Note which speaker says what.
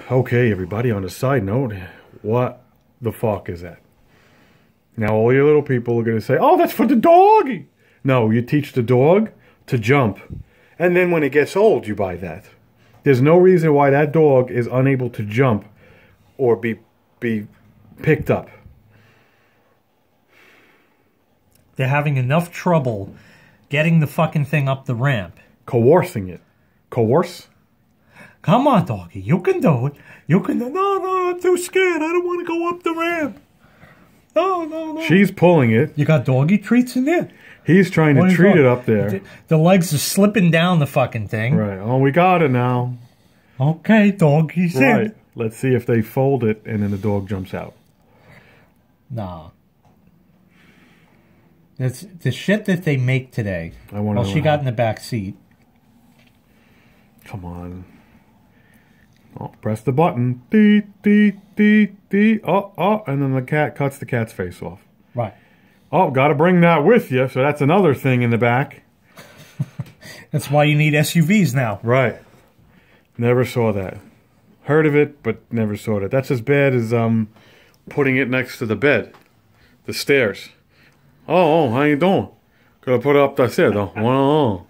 Speaker 1: Okay, everybody, on a side note, what the fuck is that? Now, all you little people are going to say, oh, that's for the doggy. No, you teach the dog to jump. And then when it gets old, you buy that. There's no reason why that dog is unable to jump or be picked up.
Speaker 2: They're having enough trouble getting the fucking thing up the ramp.
Speaker 1: Coercing it. Coerce?
Speaker 2: Come on, doggy. You can do it. You can do it. No, I'm too scared. I don't want to go up the ramp. No.
Speaker 1: She's pulling it.
Speaker 2: You got doggy treats in there?
Speaker 1: He's trying to treat it up there.
Speaker 2: The legs are slipping down the fucking thing.
Speaker 1: Right. Oh, we got it now.
Speaker 2: Okay, doggy's in.
Speaker 1: Right. Let's see if they fold it and then the dog jumps out.
Speaker 2: Nah. That's the shit that they make today.
Speaker 1: Well,
Speaker 2: she got in the back seat.
Speaker 1: Come on. Oh, press the button. Dee, dee, dee, dee. Oh, and then the cat cuts the cat's face off.
Speaker 2: Right.
Speaker 1: Oh, got to bring that with you. So that's another thing in the back.
Speaker 2: That's why you need SUVs now.
Speaker 1: Right. Never saw that. Heard of it, but never saw it. That's as bad as putting it next to the bed. The stairs. Oh, how you doing? Gotta put it up the stairs. Oh.